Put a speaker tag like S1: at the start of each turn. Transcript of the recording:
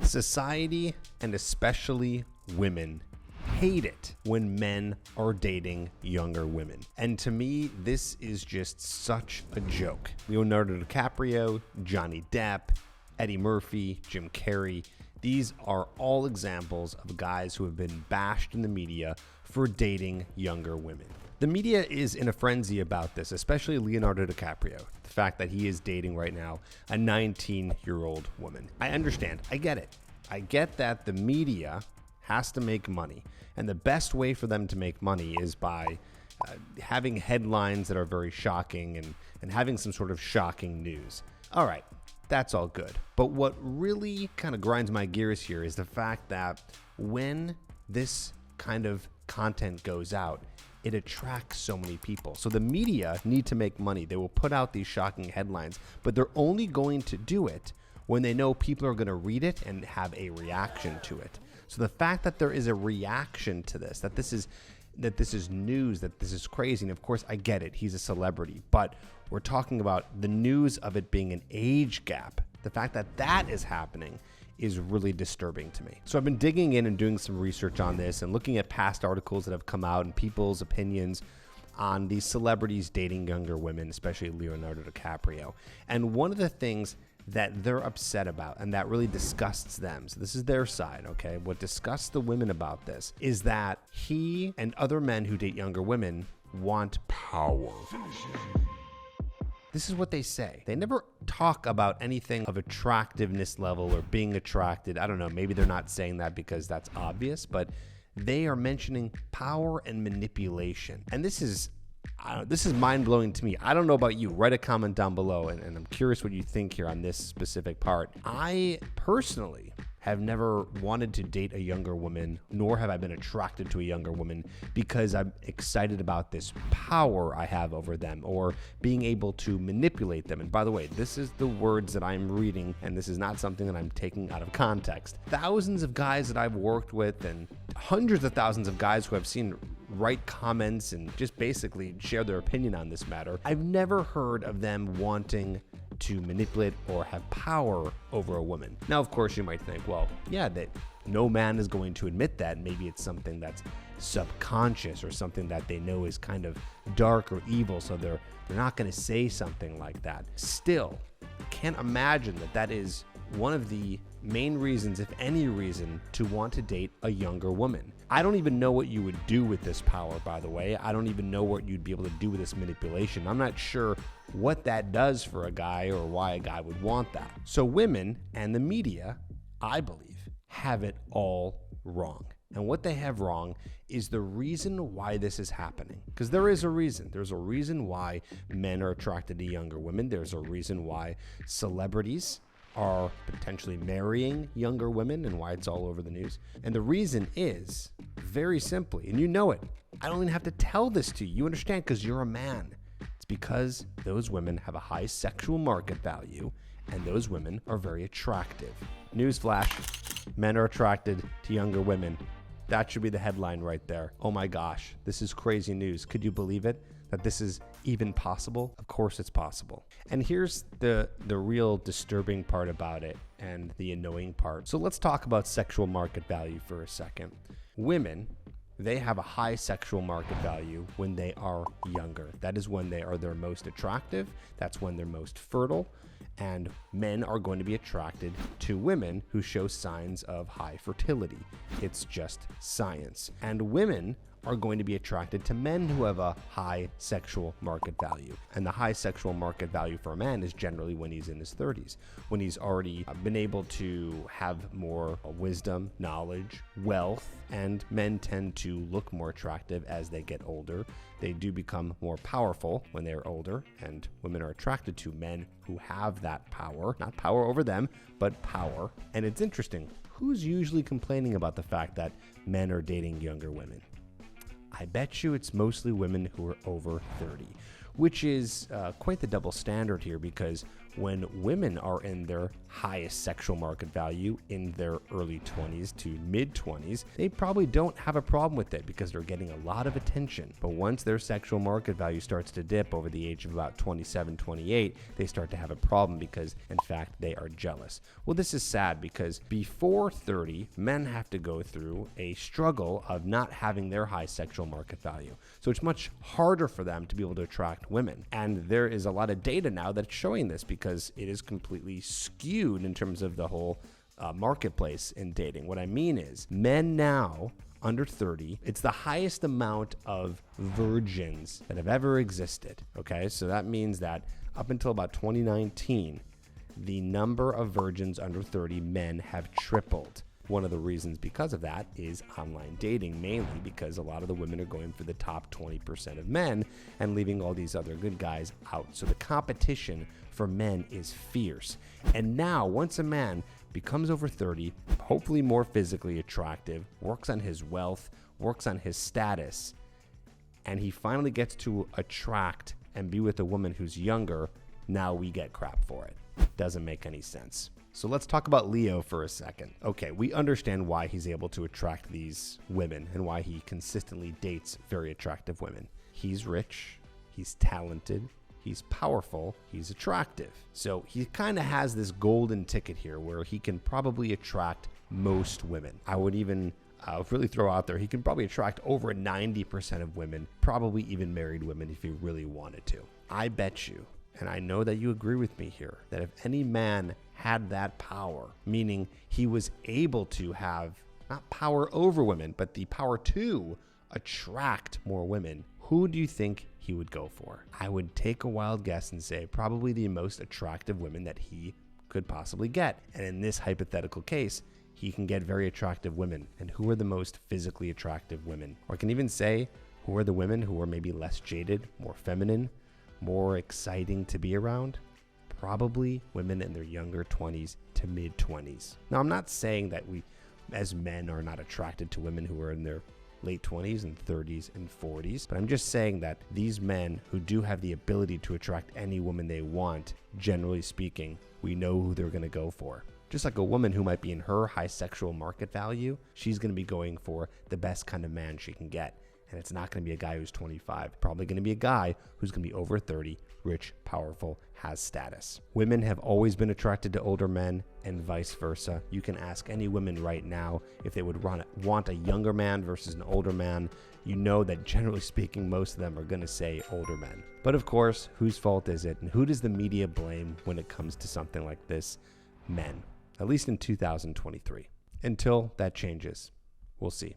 S1: Society, and especially women, hate it when men are dating younger women. And to me, this is just such a joke. Leonardo DiCaprio, Johnny Depp, Eddie Murphy, Jim Carrey, these are all examples of guys who have been bashed in the media for dating younger women. The media is in a frenzy about this, especially Leonardo DiCaprio. The fact that he is dating right now a 19-year-old woman. I understand. I get it. I get that the media has to make money. And the best way for them to make money is by having headlines that are very shocking and having some sort of shocking news. All right, that's all good. But what really kind of grinds my gears here is the fact that when this kind of content goes out, it attracts so many people. So the media need to make money. They will put out these shocking headlines, but they're only going to do it when they know people are going to read it and have a reaction to it. So the fact that there is a reaction to this, that this is news, that this is crazy, and of course I get it, he's a celebrity, but we're talking about the news of it being an age gap. The fact that that is happening is really disturbing to me. So I've been digging in and doing some research on this and looking at past articles that have come out and people's opinions on these celebrities dating younger women, especially Leonardo DiCaprio. And one of the things that they're upset about and that really disgusts them, so this is their side, okay? What disgusts the women about this is that he and other men who date younger women want power. This is what they say. They never talk about anything of attractiveness level or being attracted. I don't know, maybe they're not saying that because that's obvious, but they are mentioning power and manipulation. And this is mind-blowing to me. I don't know about you. Write a comment down below, and I'm curious what you think here on this specific part. I personally have never wanted to date a younger woman, nor have I been attracted to a younger woman because I'm excited about this power I have over them or being able to manipulate them. And by the way, this is the words that I'm reading, and this is not something that I'm taking out of context. Thousands of guys that I've worked with and hundreds of thousands of guys who I've seen write comments and just basically share their opinion on this matter, I've never heard of them wanting to manipulate or have power over a woman. Now, of course, you might think, well, yeah, that no man is going to admit that. Maybe it's something that's subconscious or something that they know is kind of dark or evil, so they're not going to say something like that. Still, can't imagine that is one of the main reasons, if any reason, to want to date a younger woman. I don't even know what you would do with this power, by the way. I don't even know what you'd be able to do with this manipulation. I'm not sure what that does for a guy or why a guy would want that. So women and the media, I believe, have it all wrong. And what they have wrong is the reason why this is happening. Because there is a reason. There's a reason why men are attracted to younger women. There's a reason why celebrities are potentially marrying younger women and why it's all over the news. And the reason is very simply, and you know it, I don't even have to tell this to you. You understand because you're a man. It's because those women have a high sexual market value and those women are very attractive. Newsflash, men are attracted to younger women. That should be the headline right there. Oh my gosh, this is crazy news. Could you believe it? That this is even possible? Of course it's possible. And here's the real disturbing part about it and the annoying part. So let's talk about sexual market value for a second. Women, they have a high sexual market value when they are younger. That is when they are their most attractive. That's when they're most fertile. And men are going to be attracted to women who show signs of high fertility. It's just science. And women are going to be attracted to men who have a high sexual market value. And the high sexual market value for a man is generally when he's in his 30s, when he's already been able to have more wisdom, knowledge, wealth, and men tend to look more attractive as they get older. They do become more powerful when they're older, and women are attracted to men who have that power, not power over them, but power. And it's interesting, who's usually complaining about the fact that men are dating younger women? I bet you it's mostly women who are over 30, which is quite the double standard here because when women are in their highest sexual market value in their early 20s to mid 20s, they probably don't have a problem with it because they're getting a lot of attention. But once their sexual market value starts to dip over the age of about 27, 28, they start to have a problem because, in fact, they are jealous. Well, this is sad because before 30, men have to go through a struggle of not having their high sexual market value. So it's much harder for them to be able to attract women. And there is a lot of data now that's showing this because it is completely skewed in terms of the whole marketplace in dating. What I mean is men now under 30, it's the highest amount of virgins that have ever existed. Okay, so that means that up until about 2019, the number of virgins under 30 men have tripled. One of the reasons because of that is online dating, mainly because a lot of the women are going for the top 20% of men and leaving all these other good guys out. So the competition for men is fierce. And now, once a man becomes over 30, hopefully more physically attractive, works on his wealth, works on his status, and he finally gets to attract and be with a woman who's younger, now we get crap for it. Doesn't make any sense. So let's talk about Leo for a second. Okay, we understand why he's able to attract these women and why he consistently dates very attractive women. He's rich, he's talented, he's powerful, he's attractive. So he kind of has this golden ticket here where he can probably attract most women. I would even really throw out there, he can probably attract over 90% of women, probably even married women if he really wanted to. I bet you, and I know that you agree with me here, that if any man had that power, meaning he was able to have not power over women, but the power to attract more women, who do you think he would go for? I would take a wild guess and say probably the most attractive women that he could possibly get. And in this hypothetical case, he can get very attractive women. And who are the most physically attractive women? Or I can even say, who are the women who are maybe less jaded, more feminine, more exciting to be around? Probably women in their younger 20s to mid 20s. Now, I'm not saying that we as men are not attracted to women who are in their late 20s and 30s and 40s, but I'm just saying that these men who do have the ability to attract any woman they want, generally speaking, we know who they're going to go for. Just like a woman who might be in her high sexual market value, she's going to be going for the best kind of man she can get. And it's not going to be a guy who's 25. Probably going to be a guy who's going to be over 30, rich, powerful, has status. Women have always been attracted to older men and vice versa. You can ask any women right now if they would want a younger man versus an older man. You know that generally speaking, most of them are going to say older men. But of course, whose fault is it? And who does the media blame when it comes to something like this? Men, at least in 2023. Until that changes, we'll see.